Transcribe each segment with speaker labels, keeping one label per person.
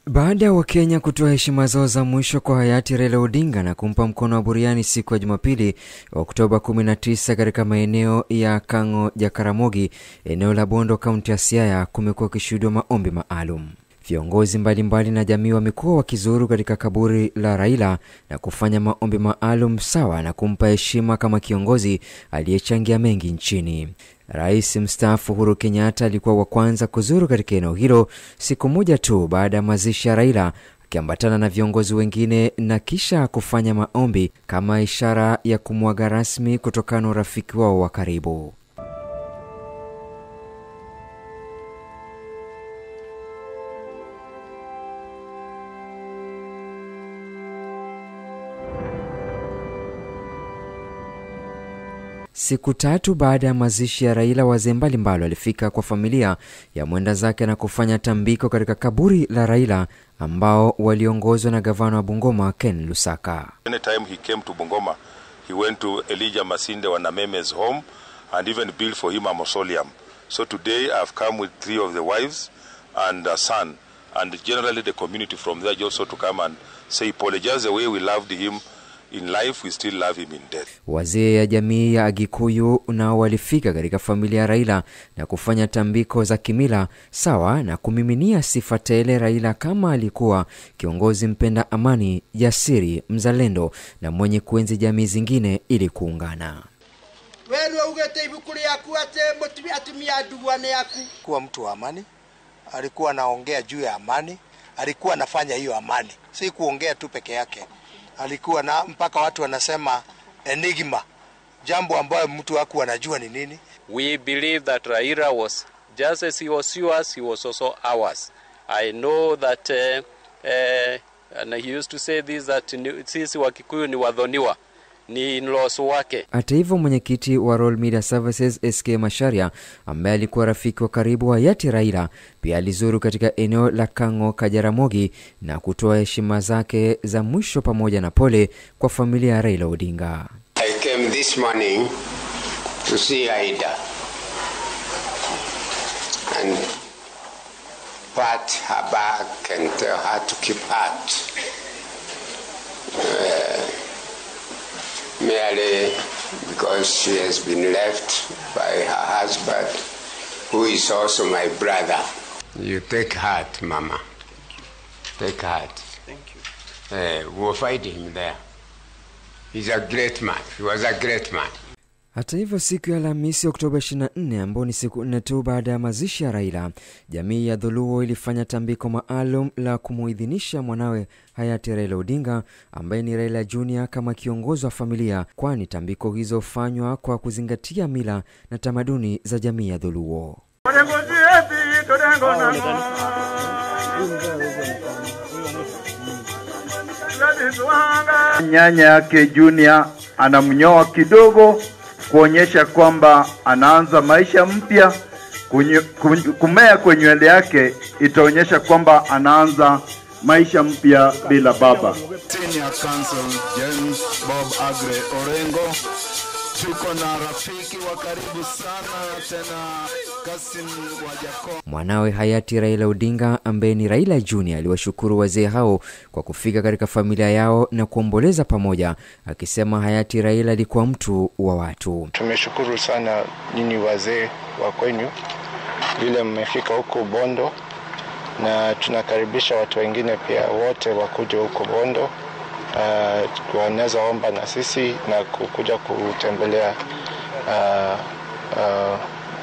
Speaker 1: Baada ya Wakenya kutoa heshima zao za mwisho kwa hayati Raila Odinga na kumpa mkono wa buriani siku ya Jumapili Oktoba 19 katika maeneo ya Kang'o Jaramogi, eneo la Bondo, kaunti ya Siaya, kumekuwa kushuhudiwa maombi maalum. Viongozi mbalimbali na jamii wamekuwa wakizuru katika kaburi la Raila na kufanya maombi maalum sawa na kumpa heshima kama kiongozi aliyechangia mengi nchini. Rais mstaafu Uhuru Kenyatta alikuwa wa kwanza kuzuru katika eneo hilo siku moja tu baada ya mazishi ya Raila, akiambatana na viongozi wengine na kisha kufanya maombi kama ishara ya kumwaga rasmi kutokana na urafiki wao wa karibu. Siku tatu baada ya mazishi ya Raila, wazee mbalimbali walifika kwa familia ya mwenda zake na kufanya tambiko katika kaburi la Raila ambao waliongozwa na gavana wa Bungoma Ken Lusaka.
Speaker 2: Anytime he came to Bungoma, he went to Elijah Masinde Wanameme's home and even built for him a mausoleum. So today I've come with 3 of the wives and a son, and generally the community from there also to come and say apologize the way we loved him in life, we still love him in death.
Speaker 1: Wazee ya jamii ya Agikuyu nao walifika katika familia ya Raila na kufanya tambiko za kimila sawa na kumiminia sifa tele Raila kama alikuwa kiongozi mpenda amani, jasiri, mzalendo na mwenye kuenzi jamii zingine ili kuungana.
Speaker 3: Wewe ugete ibukuri yaku ate motimi atumia duwane yaku.
Speaker 4: Kuwa mtu wa amani, alikuwa anaongea juu ya amani, alikuwa anafanya hiyo amani, si kuongea tu peke yake. Alikuwa na mpaka watu wanasema enigma, jambo ambayo mtu hakuwa anajua ni nini.
Speaker 5: We believe that Raila was just as he was yours, he was also ours. I know that and he used to say this, that sisi Wakikuyu ni wadhoniwa, ni in-laws wake.
Speaker 1: Hata hivyo, mwenyekiti wa Royal Media Services SK Macharia, ambaye alikuwa rafiki wa karibu wa hayati Raila, pia alizuru katika eneo la Kang'o Jaramogi na kutoa heshima zake za mwisho pamoja na pole kwa familia ya Raila Odinga.
Speaker 6: I came this morning to see Aida and pat her back and tell her to keep heart. Merely because she has been left by her husband, who is also my brother. You take heart, Mama. Take heart.
Speaker 4: Thank you.
Speaker 6: We'll find him there. He's a great man. He was a great man.
Speaker 1: Hata hivyo, siku ya Alhamisi Oktoba 24, ambao ni siku 4 tu baada ya mazishi ya Raila, jamii ya Dholuo ilifanya tambiko maalum la kumuidhinisha mwanawe hayati Raila Odinga, ambaye ni Raila Junior, kama kiongozi wa familia, kwani tambiko hizo hufanywa kwa kuzingatia mila na tamaduni za jamii ya Dholuo.
Speaker 7: Nyanya yake Junior anamnyoa kidogo kuonyesha kwamba anaanza maisha mpya. Kumea kwenye nywele yake itaonyesha kwamba anaanza maisha mpya bila baba.
Speaker 8: Senior Council James Bob Agre Orengo, tuko na rafiki wa karibu sana tena Kasim Wajako.
Speaker 1: Mwanawe hayati Raila Odinga, ambaye ni Raila Junior, aliwashukuru wazee hao kwa kufika katika familia yao na kuomboleza pamoja, akisema hayati Raila alikuwa mtu wa watu.
Speaker 9: Tumeshukuru sana nyinyi wazee wa kwenu vile mmefika huko Bondo, na tunakaribisha watu wengine pia wote wakuje huko Bondo. Wanaweza omba na sisi na kukuja kutembelea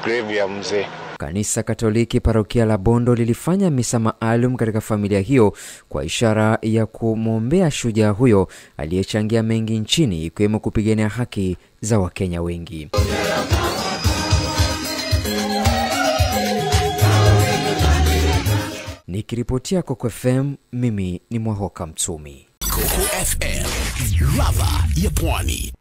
Speaker 9: grave ya mzee.
Speaker 1: Kanisa Katoliki parokia la Bondo lilifanya misa maalum katika familia hiyo kwa ishara ya kumwombea shujaa huyo aliyechangia mengi nchini, ikiwemo kupigania haki za Wakenya wengi. Nikiripotia Coco FM, mimi ni Mwahoka Mtumi.
Speaker 10: Coco FM, ladha ya Pwani.